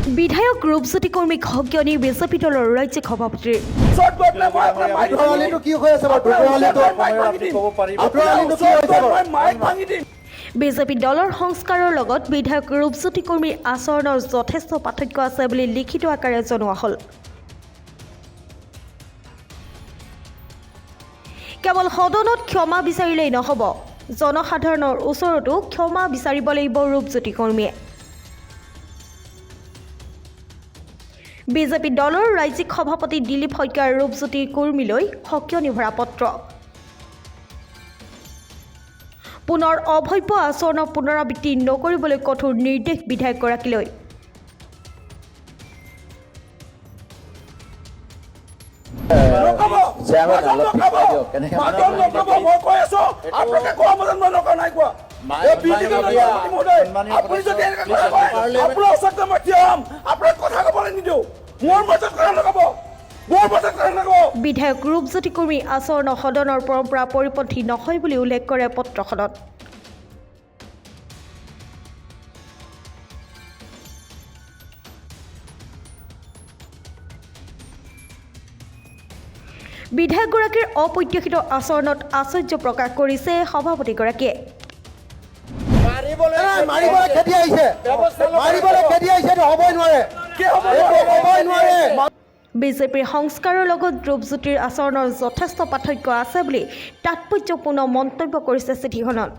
বিধায়ক ৰূপজ্যোতি কৰ্মীক সজ্ঞানী বিজেপি দলৰ ৰাজ্যিক সভাপতিৰ বিজেপি দলৰ সংস্কাৰৰ লগত বিধায়ক ৰূপজ্যোতি কৰ্মীৰ আচৰণৰ যথেষ্ট পাৰ্থক্য আছে বুলি লিখিত আকাৰে জনোৱা হ'ল। কেৱল সদনত ক্ষমা বিচাৰিলেই নহ'ব, জনসাধাৰণৰ ওচৰতো ক্ষমা বিচাৰিব লাগিব ৰূপজ্যোতি কৰ্মীয়ে। বিজেপি দলৰ ৰাজ্যিক সভাপতি দিলীপ শইকীয়াৰ ৰূপজ্যোতি কৰ্মীলৈ সকিয়নি ভৰা পত্ৰ। পুনৰ অভব্য আচৰণৰ পুনৰাবৃত্তি নকৰিবলৈ কঠোৰ নিৰ্দেশ বিধায়কগৰাকীলৈ। বিধায়ক ৰূপজ্যোতি কৰ্মী আচৰণ সদনৰ পৰম্পৰা পৰিপন্থী নহয় বুলি উল্লেখ কৰে পত্ৰখনত। বিধায়কগৰাকীৰ অপ্ৰত্যাশিত আচৰণত আশ্চৰ্য প্ৰকাশ কৰিছে সভাপতিগৰাকীয়ে। বিজেপিৰ সংস্কাৰৰ লগত ৰূপজ্যোতিৰ আচৰণৰ যথেষ্ট পাৰ্থক্য আছে বুলি তাৎপৰ্যপূৰ্ণ মন্তব্য কৰিছে চিঠিখনত।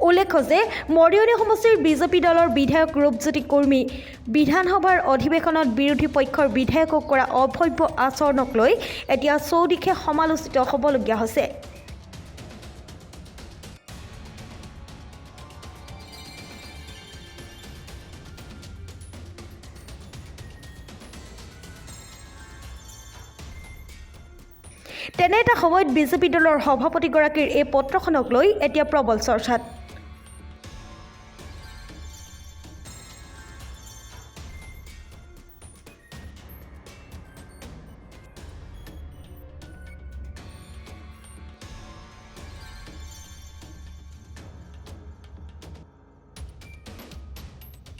উল্লেখ্য যে মৰিয়নি সমষ্টিৰ বিজেপি দলৰ বিধায়ক ৰূপজ্যোতি কৰ্মী বিধানসভাৰ অধিৱেশনত বিৰোধী পক্ষৰ বিধায়কক কৰা অভব্য আচৰণক লৈ এতিয়া চৌদিশে সমালোচিত হ'বলগীয়া হৈছে। তেনে এটা সময়ত বিজেপি দলৰ সভাপতিগৰাকীৰ এই পত্ৰখনক লৈ এতিয়া প্ৰবল চৰ্চাত।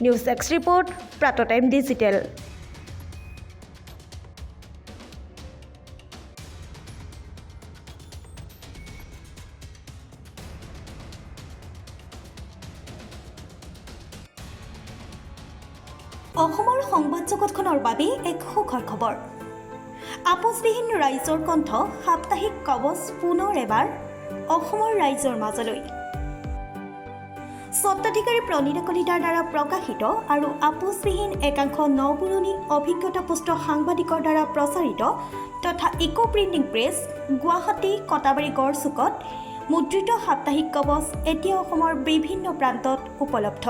নিউজ এক্স ৰিপৰ্ট, প্ৰাতঃ টাইম ডিজিটেল। অসমৰ সংবাদ জগতখনৰ বাবে এক সুখৰ খবৰ। আপোচবিহীন ৰাইজৰ কণ্ঠ সাপ্তাহিক কবচ পুনৰ এবাৰ অসমৰ ৰাইজৰ মাজলৈ। স্বত্বাধিকাৰী প্ৰণীতা কলিতাৰ দ্বাৰা প্ৰকাশিত আৰু আপোচবিহীন একাংশ নপুৰণি অভিজ্ঞতাপুষ্ট সাংবাদিকৰ দ্বাৰা প্ৰচাৰিত তথা eco printing press Guwahati Katabari গড়চুকত মুদ্ৰিত সাপ্তাহিক কবচ এতিয়া অসমৰ বিভিন্ন প্ৰান্তত উপলব্ধ।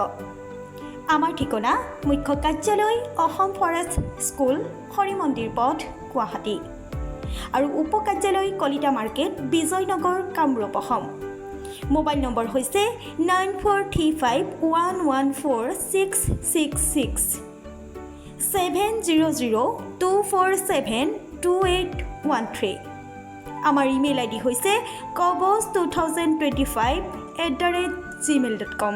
আমাৰ ঠিকনা মুখ্য কাৰ্যালয় অসম ফৰেষ্ট স্কুল, হৰি মন্দিৰ পথ, গুৱাহাটী আৰু উপ কাৰ্যালয় Kalita market, Bijaynagar, Kamrup, Assam. Mobile number হৈছে 9435114666 70024728813। আমাৰ ইমেইল আইডি হৈছে kobos2025@gmail.com।